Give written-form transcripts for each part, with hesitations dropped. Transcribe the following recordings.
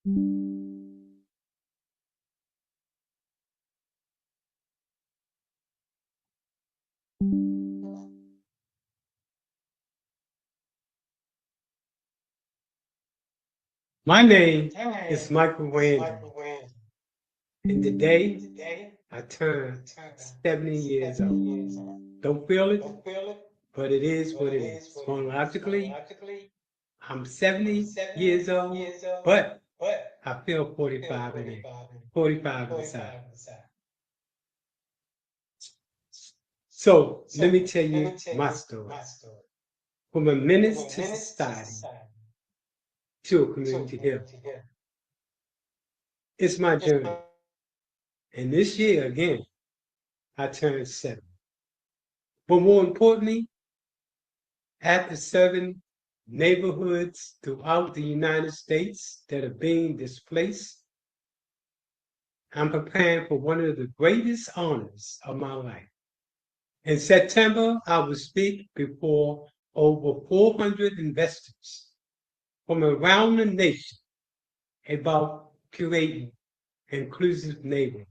My name is Michael Randall, and today I turned 70 years old. Don't feel it, but it is what it is. Chronologically, I'm 70 years old, but I feel 45 in it, 45 inside. So let me tell you my story. From a menace to society to a community hero. It's my journey. And this year, again, I turned 70. But more importantly, after serving neighborhoods throughout the United States that are being displaced, I'm preparing for one of the greatest honors of my life. In September, I will speak before over 400 investors from around the nation about curating inclusive neighborhoods.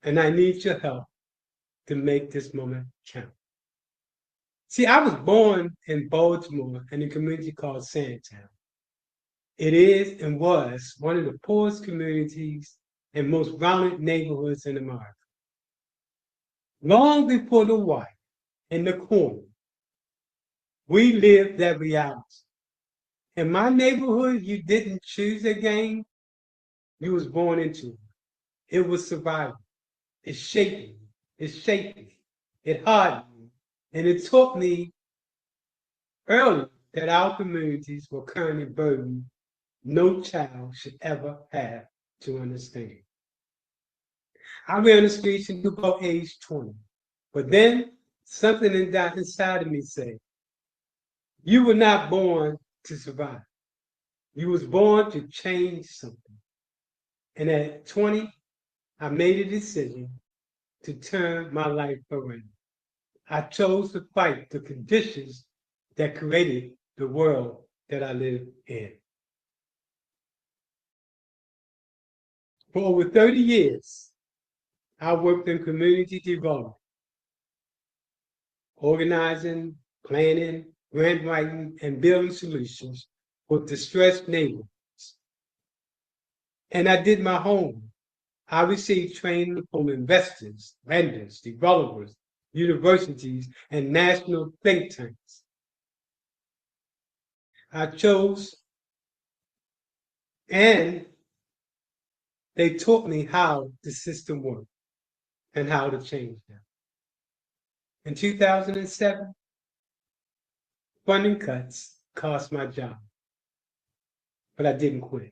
And I need your help to make this moment count. See, I was born in Baltimore in a community called Sandtown. It is and was one of the poorest communities and most violent neighborhoods in America. Long before the white in the corner, we lived that reality. In my neighborhood, you didn't choose a game, you was born into it. It was survival. It shaped me. It shaped me. It hardened me. And it taught me early that our communities were currently burdened no child should ever have to understand. I ran the streets until about age 20. But then something inside of me said, you were not born to survive. You was born to change something. And at 20, I made a decision to turn my life around. I chose to fight the conditions that created the world that I live in. For over 30 years, I worked in community development, organizing, planning, grant writing, and building solutions for distressed neighborhoods. And I did my homework. I received training from investors, lenders, developers, universities, and national think tanks. I chose, and they taught me how the system worked and how to change them. In 2007, funding cuts cost my job, but I didn't quit.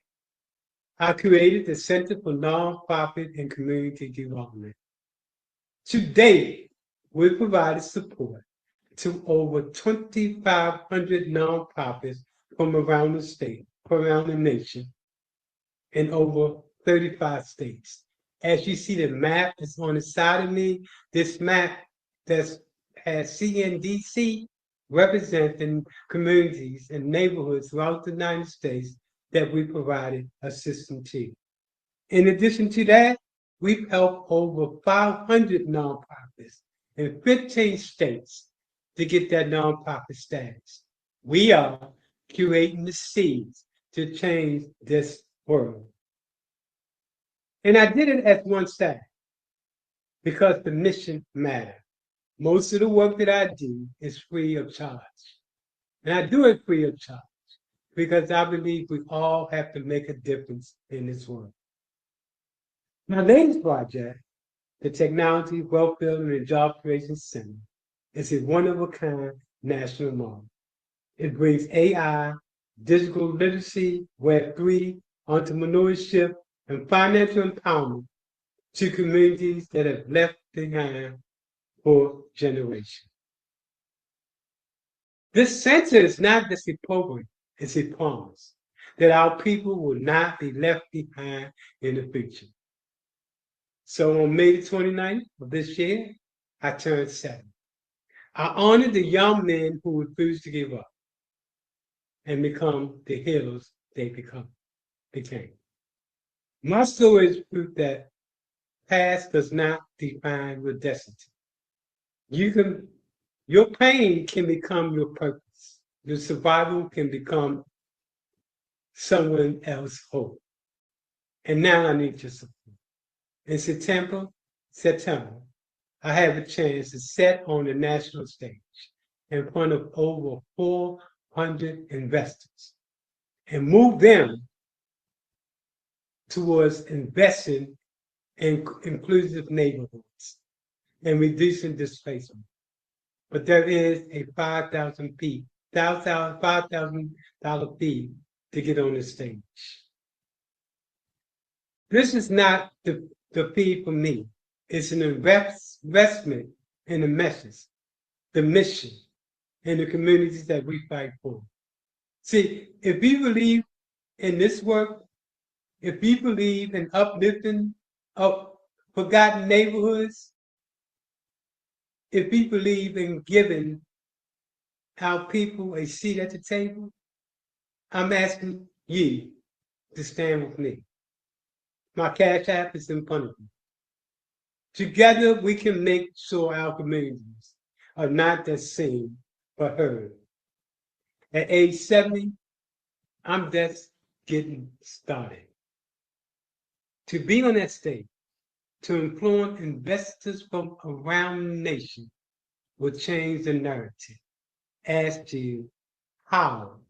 I created the Center for Nonprofit and Community Development. To date, we've provided support to over 2,500 nonprofits from around the state, around the nation, in over 35 states. As you see the map that's on the side of me, this map that has CNDC representing communities and neighborhoods throughout the United States that we provided assistance to. In addition to that, we've helped over 500 nonprofits in 15 states to get that nonprofit status. We are curating the seeds to change this world. And I did it as one staff because the mission mattered. Most of the work that I do is free of charge. And I do it free of charge because I believe we all have to make a difference in this world. My latest project, the Technology, Wealth Building, and Job Creation Center, is a one-of-a-kind national model. It brings AI, digital literacy, Web3, entrepreneurship, and financial empowerment to communities that have left behind for generations. This center is not just a program, it's a promise that our people will not be left behind in the future. So on May 29th of this year, I turned 70. I honored the young men who refused to give up and become the heroes they become. became. My story is proof that past does not define your destiny. Your pain can become your purpose. Your survival can become someone else's hope. And now I need your support. In September, I have a chance to set on the national stage in front of over 400 investors and move them towards investing in inclusive neighborhoods and reducing displacement. But there is a $5,000 fee to get on the stage. This is not the fee for me. It's an investment in the message, the mission, and the communities that we fight for. See, if we believe in this work, if we believe in uplifting of forgotten neighborhoods, if we believe in giving our people a seat at the table, I'm asking you to stand with me. My Cash App is in front of you. Together, we can make sure our communities are not just seen, but heard. At age 70, I'm just getting started. To be on that stage, to influence investors from around the nation will change the narrative as to how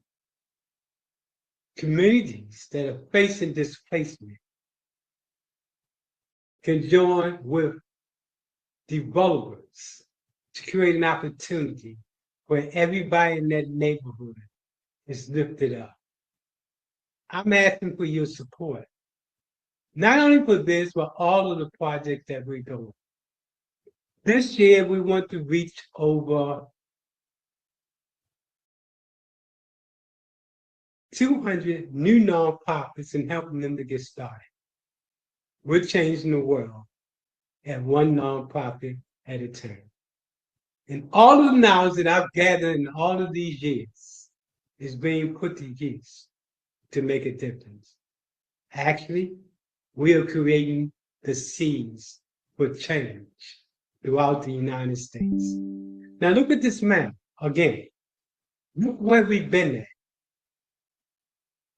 communities that are facing displacement can join with developers to create an opportunity where everybody in that neighborhood is lifted up. I'm asking for your support, not only for this, but all of the projects that we're doing. This year, we want to reach over 200 new nonprofits and helping them to get started. We're changing the world at one nonprofit at a time. And all of the knowledge that I've gathered in all of these years is being put to use to make a difference. Actually, we are creating the seeds for change throughout the United States. Now look at this map again. Look where we've been at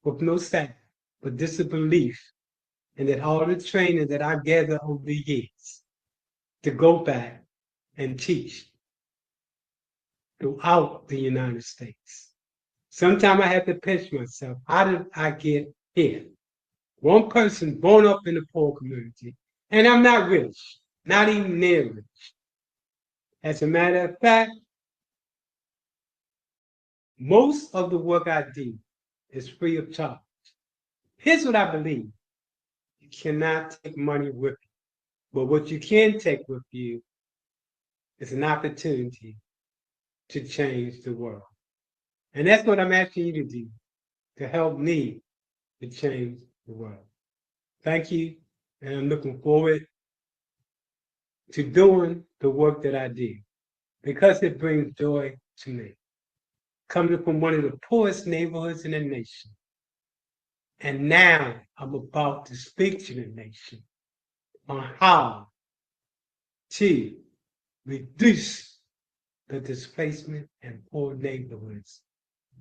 with no staff, but this is a belief and that all the training that I've gathered over the years to go back and teach throughout the United States. Sometimes I have to pinch myself. How did I get here? One person born up in the poor community, and I'm not rich, not even near rich. As a matter of fact, most of the work I do is free of charge. Here's what I believe. You cannot take money with you, but what you can take with you is an opportunity to change the world. And that's what I'm asking you to do, to help me to change the world. Thank you, and I'm looking forward to doing the work that I do because it brings joy to me. Coming from one of the poorest neighborhoods in the nation. And now I'm about to speak to the nation on how to reduce the displacement in poor neighborhoods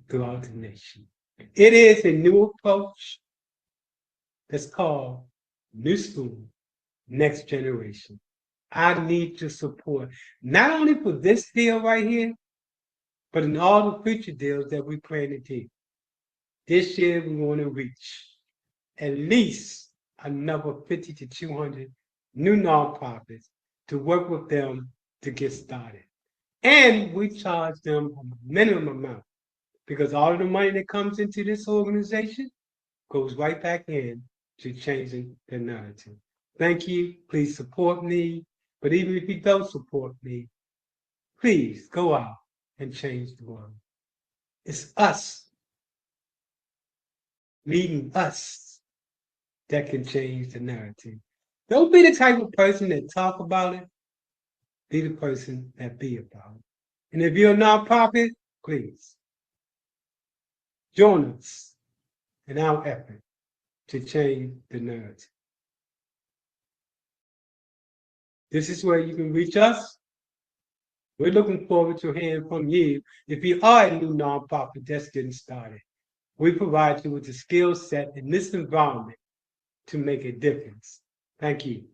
throughout the nation. It is a new approach that's called New School, Next Generation. I need your support, not only for this deal right here, but in all the future deals that we plan to do. This year, we want to reach at least another 50 to 200 new nonprofits to work with them to get started. And we charge them a minimum amount because all of the money that comes into this organization goes right back in to changing the narrative. Thank you. Please support me. But even if you don't support me, please go out and change the world. It's us, leading us, that can change the narrative. Don't be the type of person that talk about it. Be the person that be about it. And if you're a nonprofit, please join us in our effort to change the narrative. This is where you can reach us. We're looking forward to hearing from you if you are a new nonprofit just getting started. We provide you with the skill set in this environment to make a difference. Thank you.